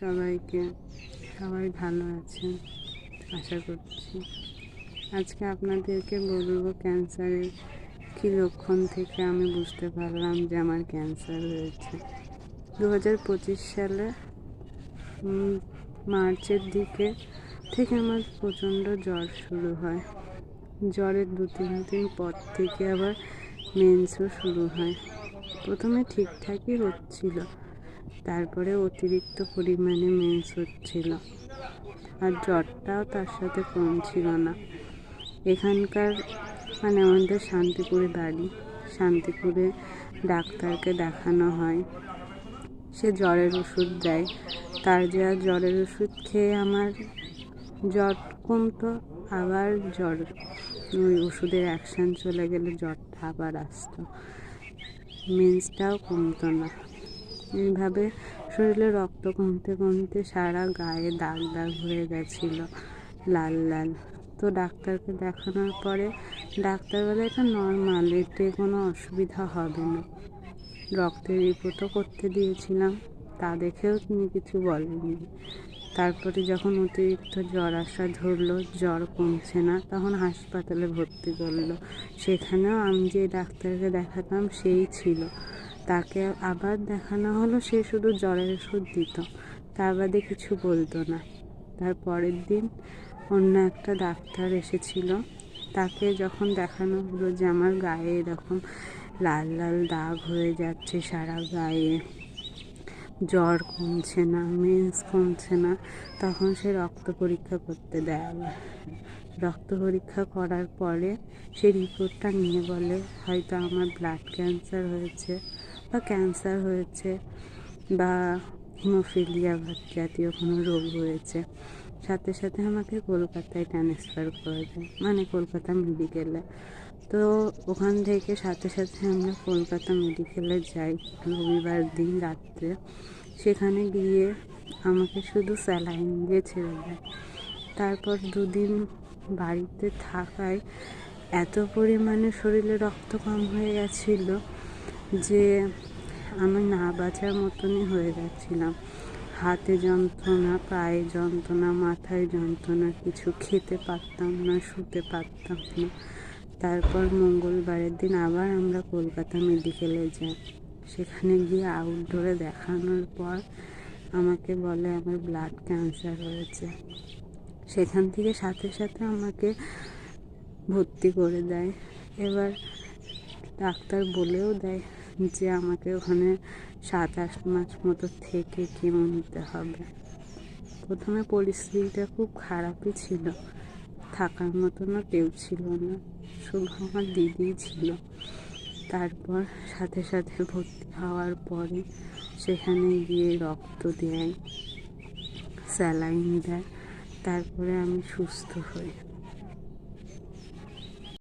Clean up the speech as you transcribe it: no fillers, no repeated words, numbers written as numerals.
সবাইকে। সবাই ভালো আছেন আশা করছি। আজকে আপনাদেরকে বলবো ক্যান্সারের কী লক্ষণ থেকে আমি বুঝতে পারলাম যে আমার ক্যান্সার হয়েছে। 2025 সালে মার্চের দিকে থেকে আমার প্রচণ্ড জ্বর শুরু হয়। জ্বরের 2-3 দিন পর থেকে আবার মেন্সও শুরু হয়। প্রথমে ঠিকঠাকই হচ্ছিল, তারপরে অতিরিক্ত পরিমাণে মেন্স হচ্ছিল, আর জ্বরটাও তার সাথে কমছিল না। এখানকার আমাদের শান্তিপুরে বাড়ি, শান্তিপুরে ডাক্তারকে দেখানো হয়, সে জ্বরের ওষুধ দেয়। তার যা জ্বরের ওষুধ খেয়ে আমার জ্বর কমতো, আবার জ্বর ওই ওষুধের অ্যাকশান চলে গেলে জ্বরটা আবার আসতো, মেন্সটাও কমতো না। এইভাবে শরীরে রক্ত কমতে কমতে সারা গায়ে দাগ দাগ হয়ে গেছিলো, লাল লাল। তো ডাক্তারকে দেখানোর পরে ডাক্তার বলে এটা নর্মাল, এতে কোনো অসুবিধা হবে না। রক্তের রিপোর্টও করতে দিয়েছিলাম, তা দেখেও তিনি কিছু বলেননি। তারপরে যখন অতিরিক্ত জ্বর আসা ধরলো, জ্বর কমছে না, তখন হাসপাতালে ভর্তি করলো। সেখানেও আমি যে ডাক্তারকে দেখাতাম সেই ছিল, তাকে আবার দেখানো হলো। সে শুধু জ্বরের ওষুধ দিত, তার বাদে কিছু বলতো না। তার পরের দিন অন্য একটা ডাক্তার এসেছিল, তাকে যখন দেখানো হলো যে আমার গায়ে এরকম লাল লাল দাগ হয়ে যাচ্ছে সারা গায়ে, জ্বর কমছে না, মেন্স কমছে না, তখন সে রক্ত পরীক্ষা করতে দেয়। আবার রক্ত পরীক্ষা করার পরে সে রিপোর্টটা নিয়ে বলে হয়তো আমার ব্লাড ক্যান্সার হয়েছে বা ক্যান্সার হয়েছে বা হিমোফিলিয়া জাতীয় কোনো রোগ হয়েছে। সাথে সাথে আমাকে কলকাতায় ট্রান্সফার করে দেয়, কলকাতা মেডিকেলে। তো ওখান থেকে সাথে সাথে আমরা কলকাতা মেডিকেলে যাই রবিবার দিন রাত্রে। সেখানে গিয়ে আমাকে শুধু স্যালাইন দিয়ে ছেড়ে দেয়। তারপর 2 দিন বাড়িতে থাকায় এত পরিমাণে শরীরে রক্ত কম হয়ে গেছিলো যে আমি না বাঁচার মতনই হয়ে যাচ্ছিলাম। হাতে যন্ত্রণা, পায়ে যন্ত্রণা, মাথায় যন্ত্রণা, কিছু খেতে পারতাম না, শুতে পারতাম না। তারপর মঙ্গলবারের দিন আবার আমরা কলকাতা মেডিকেলে যাই। সেখানে গিয়ে আউটডোরে দেখানোর পর আমাকে বলে আমার ব্লাড ক্যান্সার হয়েছে। সেখান থেকে সাথে সাথে আমাকে ভর্তি করে দেয়। এবার ডাক্তার বলেও দেয় যে আমাকে ওখানে 7-8 মাস মতো থেকে কেমো নিতে হবে। প্রথমে পরিস্থিতিটা খুব খারাপই ছিল, থাকার মতনও কেউ ছিল না, শুধু আমার দিদিই ছিল। তারপর সাথে সাথে ভর্তি হওয়ার পরে সেখানে গিয়ে রক্ত দেয়, স্যালাইন দেয়, তারপরে আমি সুস্থ হই।